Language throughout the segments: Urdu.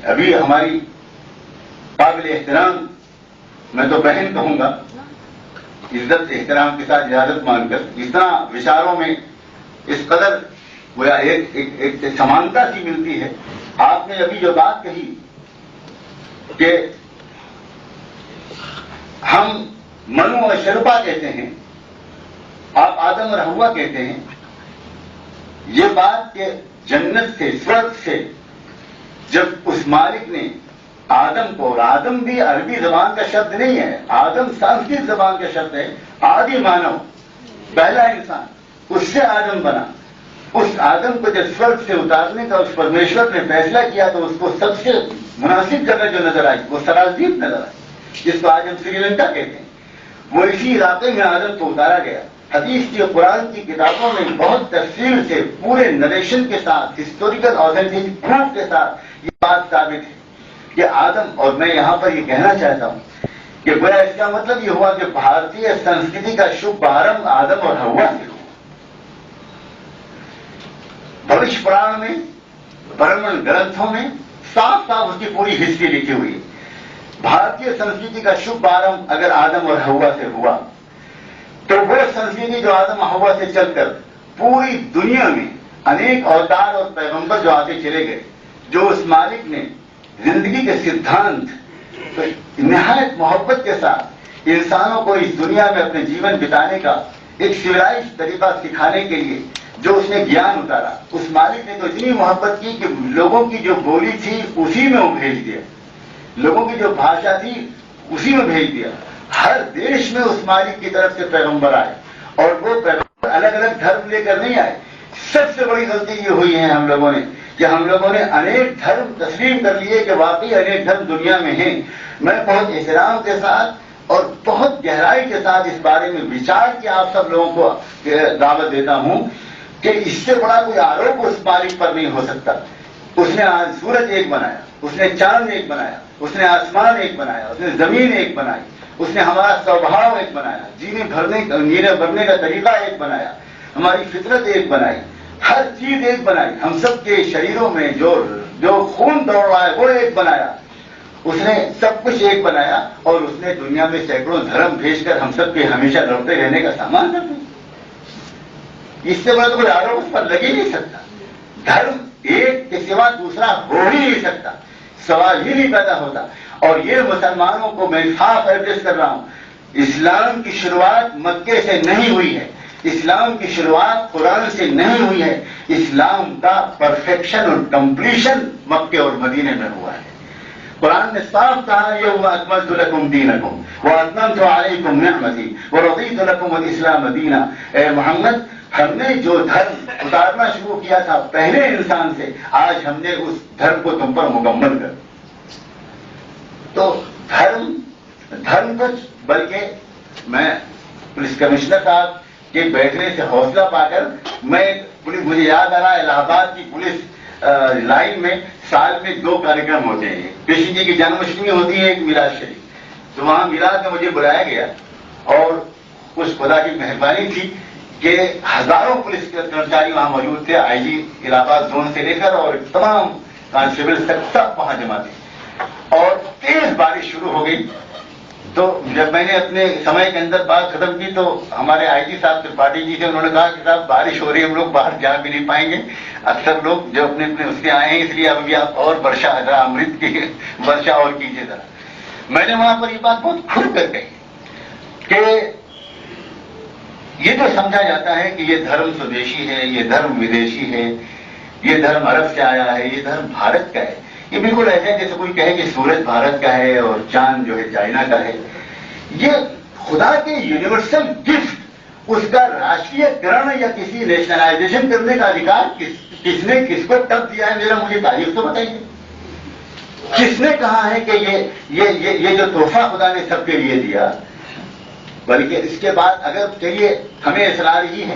ابھی ہماری قابل احترام، میں تو بہن کہوں گا، عزت احترام کے ساتھ اجازت مان کر، اتنا وچاروں میں اس قدر گویا ایک سمانتا سی ملتی ہے. آپ نے ابھی جو بات کہی کہ ہم منو اور شرپا کہتے ہیں، آپ آدم اور حوا کہتے ہیں، یہ بات کہ جنت سے، سورگ سے جب اس مالک نے آدم کو، اور آدم بھی عربی زبان کا شبد نہیں ہے، آدم سنسکرت زبان کا شبد ہے، آدی مانو، پہلا انسان، اس سے آدم بنا. اس آدم کو جب سورگ سے اتارنے کا اس پرمیشور نے فیصلہ کیا تو اس کو سب سے مناسب جگہ جو نظر آئی وہ سرازدیپ نظر آئی، جس کو آج ہم سری لنکا کہتے ہیں. وہ اسی علاقے میں آدم کو اتارا گیا. حدیث کی قرآن کی کتابوں میں بہت تفصیل سے پورے نریشن کے ساتھ، ہسٹوریکل آتھینٹک پروف کے ساتھ یہ بات ثابت ہے کہ آدم، اور میں یہاں پر یہ کہنا چاہتا ہوں کہ گویا اس کا مطلب یہ ہوا کہ بھارتی سنسکرتی کا شبھ آرمبھ آدم اور حوا سے ہوا. بھوش پران میں، برہمن گرنتھوں میں صاف صاف اس کی پوری ہسٹری لکھی ہوئی ہے. بھارتی سنسکرتی کا شبھ آرمبھ اگر آدم اور حوا سے ہوا تو وہ سنسکرتی جو آدم اور حوا سے چل کر پوری دنیا میں انیک اوتار اور پیغمبر جو آتے چلے گئے، جو اس مالک نے زندگی کے سدھانت نہایت محبت کے ساتھ انسانوں کو اس دنیا میں اپنے جیون بتانے کا ایک سویلائز طریقہ سکھانے کے لیے جو اس نے گیان اتارا، اس مالک نے تو اتنی محبت کی کہ لوگوں کی جو بولی تھی اسی میں وہ بھیج دیا، لوگوں کی جو بھاشا تھی اسی میں بھیج دیا. ہر دیش میں اس مالک کی طرف سے پیغمبر آئے، اور وہ پیغمبر الگ الگ دھرم لے کر نہیں آئے. سب سے بڑی غلطی یہ ہوئی ہے ہم لوگوں نے کہ ہم لوگوں نے انیک دھرم تسلیم کر لیے کہ واقعی انیک دھرم دنیا میں ہیں. میں بہت احترام کے ساتھ اور بہت گہرائی کے ساتھ اس بارے میں وچار کی آپ سب لوگوں کو دعوت دیتا ہوں کہ اس سے بڑا کوئی آروپ اس مالک پر نہیں ہو سکتا. اس نے آج سورج ایک بنایا، اس نے چاند ایک بنایا، اس نے آسمان ایک بنایا، اس نے زمین ایک بنائی، اس نے ہمارا سوبھاؤ ایک بنایا، جینے بھرنے کا طریقہ ایک بنایا، ہماری فطرت ایک بنائی، ہر چیز ایک بنائی. ہم سب کے شریروں میں جو خون دوڑ رہا ہے وہ ایک بنایا. اس نے سب کچھ ایک بنایا، اور اس نے دنیا میں سینکڑوں دھرم بھیج کر ہم سب کے ہمیشہ لڑتے رہنے کا سامان کر دیا. اس سے بڑا تو کوئی آروپ اس پر لگ ہی نہیں سکتا. دھرم ایک کے سوا دوسرا ہو ہی نہیں سکتا، سوال ہی نہیں پیدا ہوتا. اور یہ مسلمانوں کو میں صاف ایڈریس کر رہا ہوں، اسلام کی شروعات مکے سے نہیں ہوئی ہے، اسلام کی شروعات قرآن سے نہیں ہوئی ہے. اسلام کا پرفیکشن اور کمپلیشن مکے اور مدینے میں ہوا ہے. قرآن نے صاف کہا یوم اکملت لکم دینکم واتممت علیکم نعمتی ورضیت لکم الاسلام دینا. اے محمد، ہم نے جو دھرم اتارنا شروع کیا تھا پہلے انسان سے، آج ہم نے اس دھرم کو تم پر مکمل کر. تو دھرم کچھ، بلکہ میں پولیس کمشنر صاحب کے بیٹھنے سے حوصلہ پا کر مجھے یاد آ رہا ہے الہ آباد کی پولیس لائن میں سال میں 2 کارکرم ہوتے ہیں. کرشن جی کی جنم اشٹمی ہوتی ہے، ایک میلاد شریف. تو وہاں میلاد میں مجھے بلایا گیا، اور کچھ خدا کی مہربانی تھی کہ ہزاروں پولیس کے کرمچاری وہاں موجود تھے. آئی جی الہ آباد زون سے لے کر اور تمام کانسٹیبل تک سب وہاں جمع تھے، اور تیز بارش شروع ہو گئی. تو جب میں نے اپنے سمے کے اندر بات ختم کی تو ہمارے آئی جی صاحب ترپاٹھی جی تھے، انہوں نے کہا کہ صاحب بارش ہو رہی ہے، ہم لوگ باہر جا بھی نہیں پائیں گے. اکثر لوگ جو اپنے اس سے آئے ہیں، اس لیے ابھی آپ اور برشا ذرا امرت کی برشا اور کیجیے ذرا. میں نے وہاں پر یہ بات بہت کھل کر کہی کہ یہ جو سمجھا جاتا ہے کہ یہ دھرم سودیشی ہے، یہ دھرم ودیشی ہے، یہ دھرم عرب سے آیا ہے، یہ دھرم بھارت کا ہے، یہ بالکل ایسا ہے جیسے کوئی کہے کہ سورج بھارت کا ہے اور چاند جو ہے چائنا کا ہے. یہ خدا کے یونیورسل گفٹ، اس کا راشٹریہ کرن یا کسی نیشنلائزیشن کرنے کا ادھیکار کس نے کس کو کب دیا ہے؟ مجھے تاریخ تو بتائیے. کس نے کہا ہے کہ یہ جو تحفہ خدا نے سب کے لیے دیا؟ بلکہ اس کے بعد اگر چلیے ہمیں اصرار ہی ہے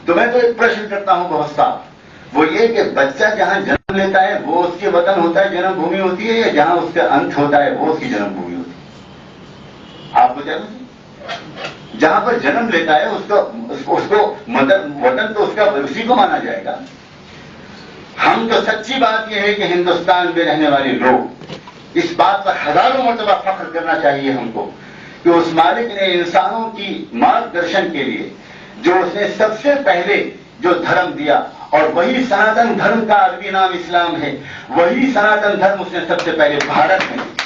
تو میں تو ایک پرشن کرتا ہوں بہت صاف، وہ یہ کہ بچہ جہاں جنم لیتا ہے وہ اس کے وطن ہوتا ہے، جنم بھومی ہوتی ہے، یا جہاں اس کا انت ہوتا ہے وہ اس کی جنم بھومی ہوتی ہے؟ آپ کو جانتے، جہاں پر جنم لیتا ہے اس کو وطن تو اس کا اسی کو مانا جائے گا. ہم تو سچی بات یہ ہے کہ ہندوستان میں رہنے والے لوگ اس بات پر ہزاروں مرتبہ فخر کرنا چاہیے ہم کو کہ اس مالک نے انسانوں کی مارگدرشن کے لیے جو اس نے سب سے پہلے جو دھرم دیا، اور وہی سناتن دھرم کا عربی نام اسلام ہے، وہی سناتن دھرم اس نے سب سے پہلے بھارت میں دیا۔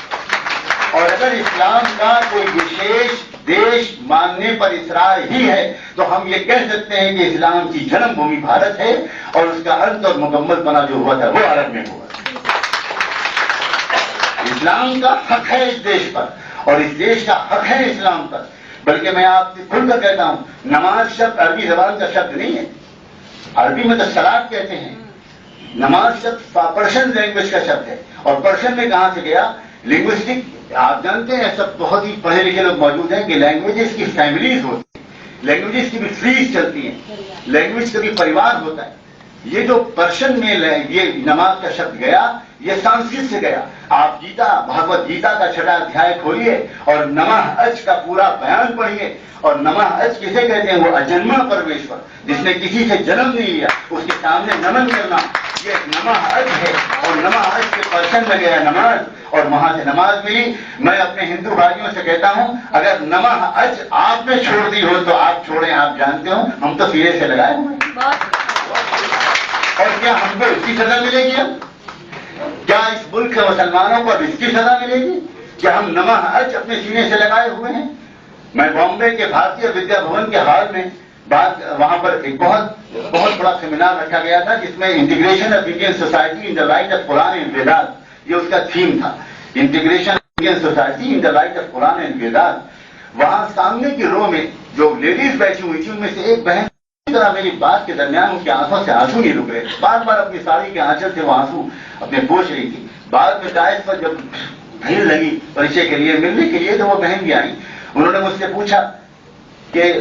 اور اگر اسلام کا کوئی وشیش دیش ماننے پر اصرار ہی ہے تو ہم یہ کہہ سکتے ہیں کہ اسلام کی جنم بھومی بھارت ہے، اور اس کا انت اور مکمل پنا جو ہوا تھا وہ عرب میں ہوا۔ اسلام کا حق ہے اس دیش پر، اور اس دیش کا حق ہے اسلام پر۔ بلکہ میں آپ سے کھل کر کہتا ہوں، نماز شبد عربی زبان کا شبد نہیں ہے، عربی میں تو صلاۃ کہتے ہیں، نماز شبد پرشین لینگویج کا شبد ہے۔ اور پرشین میں کہاں سے گیا؟ لنگوسٹک، آپ جانتے ہیں سب بہت ہی پڑھے لکھے لوگ موجود ہیں کہ لینگویجز کی فیملیز ہوتی ہیں، لینگویجز کی بھی ٹریز چلتی ہیں، لینگویج کا بھی پریوار ہوتا ہے۔ یہ جو پرشین میں یہ نماز کا شبد گیا، یہ سنسکرت سے گیا۔ آپ گیتا، بھگوت گیتا کا 6واں ادھیائے کھولیے اور نمہ اچ کا پورا بیان پڑھیے۔ اور نمہ اچ کسے کہتے ہیں؟ وہ اجنما پرمیشور، جس نے کسی سے جنم نہیں لیا، اس کے سامنے نمن کرنا، یہ نمہ اچ ہے۔ اور نمہ اچ کے پرشن میں گیا نماز، اور وہاں سے نماز ملی۔ میں اپنے ہندو بھائیوں سے کہتا ہوں، اگر نمہ اچ آپ نے چھوڑ دی ہو تو آپ چھوڑیں، آپ جانتے ہو ہم تو سیرے سے لگائے ہوئے ہیں۔ اور کیا ہم کو اس کی سزا ملے گی؟ اب کیا اس ملک کے مسلمانوں کو اب اس کی سزا ملے گی کہ ہم نمہ اچ اپنے سینے سے لگائے ہوئے ہیں؟ میں بامبے کے بھارتیہ ودیا بھون کے ہال میں وہاں پر ایک بہت بڑا سیمینار رکھا گیا تھا، جس میں integration of Indian society in the light of Quran and Vedas, یہ اس کا تھیم تھا، integration of Indian society in the light of Quran and Vedas. وہاں سامنے کی رو میں جو لیڈیز بیٹھی ہوئی تھی، ان میں سے ایک بہن طرح میری بات کے درمیان ان کی آنکھوں سے آنسو نہیں رک رہے، بار بار اپنی ساڑی کے آنچل سے وہ آنسو اپنے پوچھ رہی تھی۔ بعد میں ٹائس پر جب بھیڑ لگی پریچے کے لیے ملنے کے لیے تو وہ بہن بھی آئی، انہوں نے مجھ سے پوچھا کہ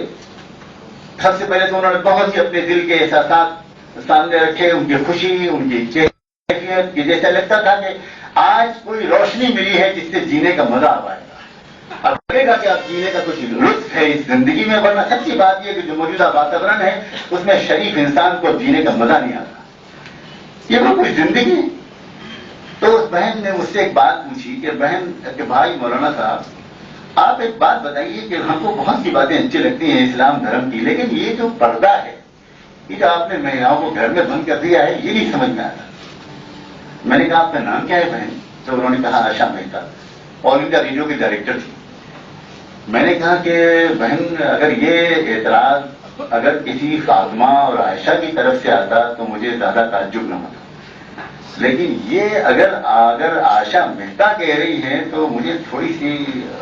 سب سے پہلے تو انہوں نے بہت سی اپنے دل کے احساسات سامنے رکھے، ان کی خوشی، ان کی کیفیت، کہ جیسا لگتا تھا کہ آج کوئی روشنی ملی ہے جس سے جینے کا مزہ آ پائے گا، اب لگے گا کہ آپ جینے کا کچھ لطف ہے اس زندگی میں۔ ورنہ سچی بات یہ کہ جو موجودہ واتاورن ہے اس میں شریف انسان کو جینے کا مزہ نہیں آتا، یہ کوئی زندگی ہے۔ تو اس بہن نے مجھ سے ایک بات پوچھی کہ بہن کہ بھائی مولانا صاحب آپ ایک بات بتائیے کہ ہم کو بہت سی باتیں اچھی لگتی ہیں اسلام دھرم کی، لیکن یہ جو پردہ ہے، یہ جو آپ نے مہیلاؤں کو گھر میں بند کر دیا ہے، یہ نہیں سمجھ میں آتا۔ میں نے کہا آپ کا نام کیا ہے بہن؟ تو انہوں نے کہا آشا مہتا، آل انڈیا ریڈیو کی ڈائریکٹر تھی۔ میں نے کہا کہ بہن اگر یہ اعتراض اگر کسی فاطمہ اور عائشہ کی طرف سے آتا تو مجھے زیادہ تعجب نہ ہوتا، لیکن یہ اگر عائشہ مہتا کہہ رہی ہیں تو مجھے تھوڑی سی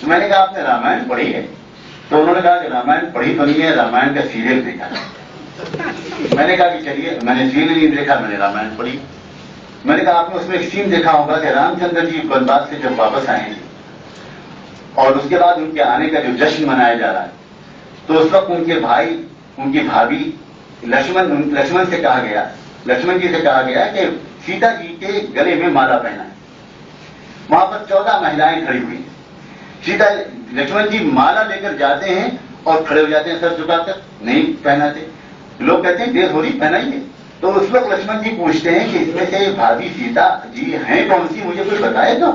تو میں نے کہا آپ نے رامائن پڑھی ہے؟ تو انہوں نے کہا کہ رامائن پڑھی تو نہیں ہے، رامائن کا سیریل دیکھا ہے۔ میں نے کہا کہ چلیے، میں نے سیریل نہیں دیکھا، میں نے رامائن پڑھی۔ میں نے کہا آپ نے اس میں ایک سین دیکھا ہوگا کہ رام چندر جی بنواس سے جب واپس آئے ہیں اور اس کے بعد ان کے آنے کا جو جشن منایا جا رہا ہے، تو اس وقت ان کے بھائی، ان کی بھابھی لکشمن سے کہا گیا، لکشمن جی سے کہا گیا کہ سیتا جی کے گلے میں مالا پہنا ہے۔ وہاں پر 14 مہیلائیں کھڑی ہوئی ہیں۔ لکشمن جی مالا لے کر جاتے ہیں اور کھڑے ہو جاتے ہیں سر جھکا کر، نہیں پہناتے۔ لوگ کہتے ہیں دیر ہو رہی، پہنائیے۔ تو اس وقت لکشمن جی پوچھتے ہیں کہ اس میں سے بھابھی سیتا جی ہیں کون سی، مجھے کوئی بتائے تو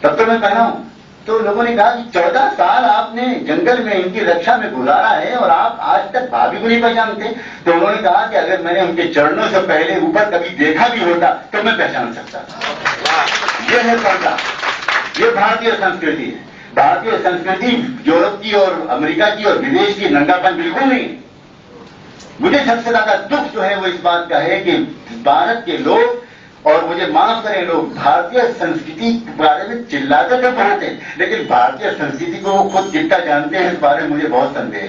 تب تو میں پہناؤں۔ تو لوگوں نے کہا کہ 14 سال آپ نے جنگل میں ان کی رکشا میں گزارا ہے اور آپ آج تک بھابھی کو نہیں پہچانتے۔ تو انہوں نے کہا کہ اگر میں نے ان کے چرنوں سے پہلے اوپر کبھی دیکھا بھی ہوتا تو میں پہچان سکتا تھا۔ یہ ہے پردہ، یہ بھارتیہ سنسکرتی ہے۔ بھارتیہ سنسکرتی یورپ کی اور امریکہ کی اور ودیش کی ننگا پن بالکل نہیں۔ مجھے سب سے زیادہ دکھ جو ہے وہ اس بات کا ہے کہ بھارت کے لوگ، اور مجھے معاف کریں، لوگ بھارتیہ سنسکرتی کے بارے میں چلاتے تو بہت ہیں، لیکن بھارتیہ سنسکرتی کو وہ خود کتنا جانتے ہیں اس بارے میں مجھے بہت سندیہ ہے۔